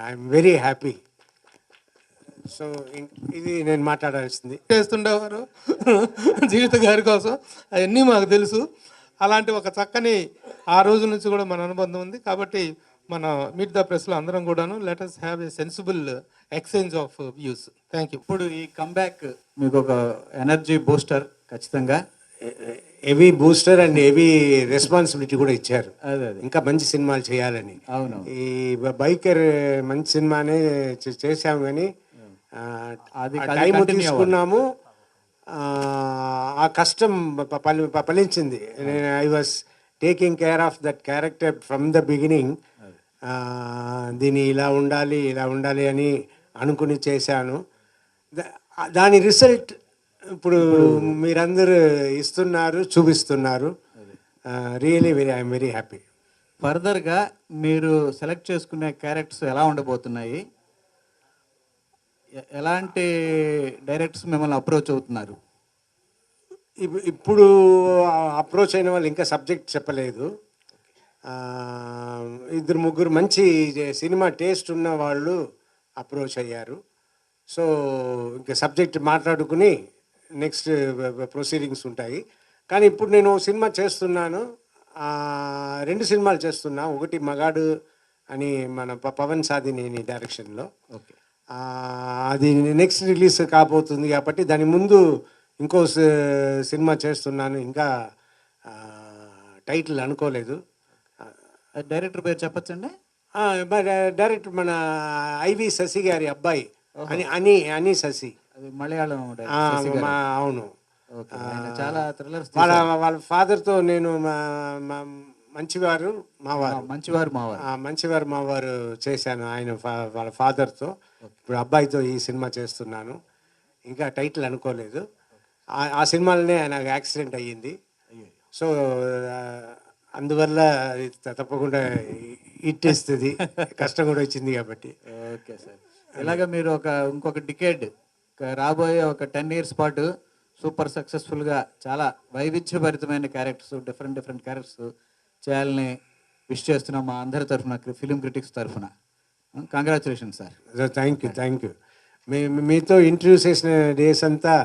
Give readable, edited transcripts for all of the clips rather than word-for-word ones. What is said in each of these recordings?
I'm very happy. So ఇది నేను మాట్లాడాల్సింది. చేస్తుండేవారు జీవిత గారి కోసం, అవన్నీ మాకు తెలుసు. అలాంటి ఒక చక్కని ఆ రోజు నుంచి కూడా మన అనుబంధం ఉంది. కాబట్టి మన మీట్ ద ప్రెస్లో అందరం కూడాను let us have a sensible exchange of views. Thank you. ఇప్పుడు ఈ కంబ్యాక్ మీకు ఒక ఎనర్జీ బూస్టర్ ఖచ్చితంగా. Heavy booster and heavy responsibility కూడా ఇచ్చారు. అదే అదే ఇంకా మంచి సినిమాలు చేయాలని. అవును. ఈ బైకర్ మంచి సినిమానే చేసాము, కానీ అది టైం continue తీసుకున్నాము. ఆ కష్టం ఫలించింది. I was taking care of that character from the beginning. దీన్ని ఇలా ఉండాలి అని అనుకుని చేశాను. దాని రిజల్ట్ ఇప్పుడు మీరందరూ ఇస్తున్నారు, చూపిస్తున్నారు. Really I'm very happy. ఫర్దర్గా మీరు సెలెక్ట్ చేసుకునే క్యారెక్టర్స్ ఎలా ఉండబోతున్నాయి? ఎలాంటి డైరెక్టర్స్ మిమ్మల్ని అప్రోచ్ అవుతున్నారు? ఇప్పుడు అప్రోచ్ అయిన వాళ్ళు ఇంకా సబ్జెక్ట్ చెప్పలేదు. ఇద్దరు ముగ్గురు మంచి సినిమా టేస్ట్ ఉన్న వాళ్ళు అప్రోచ్ అయ్యారు. సో ఇంకా సబ్జెక్ట్ మాట్లాడుకుని నెక్స్ట్ ప్రొసీడింగ్స్ ఉంటాయి. కానీ ఇప్పుడు నేను సినిమా చేస్తున్నాను, 2 సినిమాలు చేస్తున్నా. ఒకటి మగాడు అని మన పవన్ సాధినేని డైరెక్షన్లో. ఓకే. అది నెక్స్ట్ రిలీజ్ కాబోతుంది కాబట్టి దాని ముందు ఇంకో సినిమా చేస్తున్నాను. ఇంకా టైటిల్ అనుకోలేదు. డైరెక్టర్ పేరు చెప్పచ్చండి? డైరెక్టర్ మన ఐవి శశి గారి అబ్బాయి అని శశి. అది మలయాళం అవును. చాలా థ్రిల్లర్స్. వాళ్ళ ఫాదర్తో నేను మంచివారు మావారు చేశాను ఆయన వాళ్ళ ఫాదర్తో. ఇప్పుడు అబ్బాయితో ఈ సినిమా చేస్తున్నాను. ఇంకా టైటిల్ అనుకోలేదు. ఆ సినిమాలోనే నాకు యాక్సిడెంట్ అయ్యింది. సో అందువల్ల తప్పకుండా హిట్ ఇస్తుంది. కష్టం కూడా వచ్చింది కాబట్టి. Okay sir. ఇలాగ మీరు ఇంకొక డికేడ్ రాబోయే ఒక 10 years పాటు సూపర్ సక్సెస్ఫుల్గా చాలా వైవిధ్యభరితమైన క్యారెక్టర్స్, డిఫరెంట్ క్యారెక్టర్స్ చేయాలని విష్ చేస్తున్నాం మా అందరి తరఫున, ఫిలిం క్రిటిక్స్ తరఫున. Congratulation sir. Thank you. మీతో ఇంటర్వ్యూ చేసిన డేస్ అంతా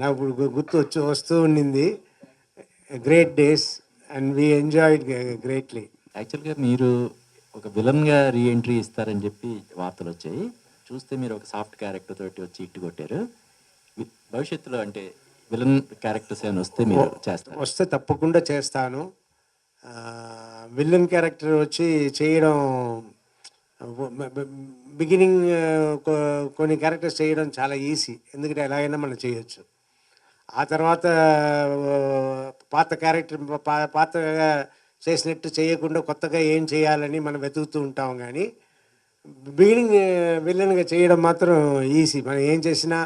నాకు ఇప్పుడు వస్తూ ఉండింది. Great days and we enjoyed greatly. యాక్చువల్గా మీరు ఒక విలన్గా రీఎంట్రీ ఇస్తారని చెప్పి వార్తలు వచ్చాయి. చూస్తే మీరు ఒక సాఫ్ట్ క్యారెక్టర్ తోటి వచ్చి ఇట్టు కొట్టారు. భవిష్యత్తులో అంటే విలన్ క్యారెక్టర్స్ ఏమైనా వస్తే మీరు చేస్తారు? వస్తే తప్పకుండా చేస్తాను. విలన్ క్యారెక్టర్ వచ్చి చేయడం బిగినింగ్ కొన్ని క్యారెక్టర్స్ చేయడం చాలా ఈజీ, ఎందుకంటే ఎలాగైనా మనం చేయొచ్చు. ఆ తర్వాత పాత క్యారెక్టర్ పాతగా చేసినట్టు చేయకుండా కొత్తగా ఏం చేయాలని మనం వెతుకుతూ ఉంటాం. కానీ బిగినింగ్ విలన్గా చేయడం మాత్రం ఈజీ. మనం ఏం చేసినా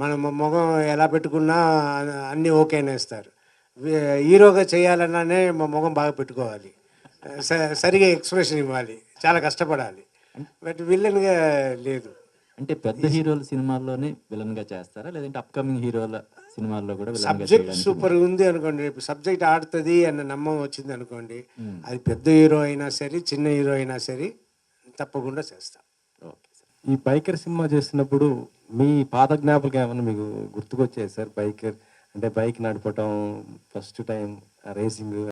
మన మొగం ఎలా పెట్టుకున్నా అన్నీ ఓకే అనేస్తారు. హీరోగా చేయాలన్నానే మా మొగం బాగా పెట్టుకోవాలి, సరిగా ఎక్స్ప్రెషన్ ఇవ్వాలి, చాలా కష్టపడాలి. బట్ విలన్గా లేదు. అంటే పెద్ద హీరోల సినిమాల్లోనే విలన్గా చేస్తారా, లేదంటే అప్కమింగ్ హీరోల సినిమాల్లో కూడా? సబ్జెక్ట్ సూపర్ ఉంది అనుకోండి, రేపు సబ్జెక్ట్ ఆడుతుంది అన్న నమ్మకం వచ్చింది అనుకోండి, అది పెద్ద హీరో అయినా సరే చిన్న హీరో అయినా సరే తప్పకుండా చేస్తాం. Okay sir. ఈ బైకర్ సినిమా చేస్తున్నప్పుడు మీ పాత జ్ఞాపకం ఏమైనా మీకు గుర్తుకొచ్చాయి సార్? బైక్ నడపటం, ఫస్ట్ టైం రేసింగ్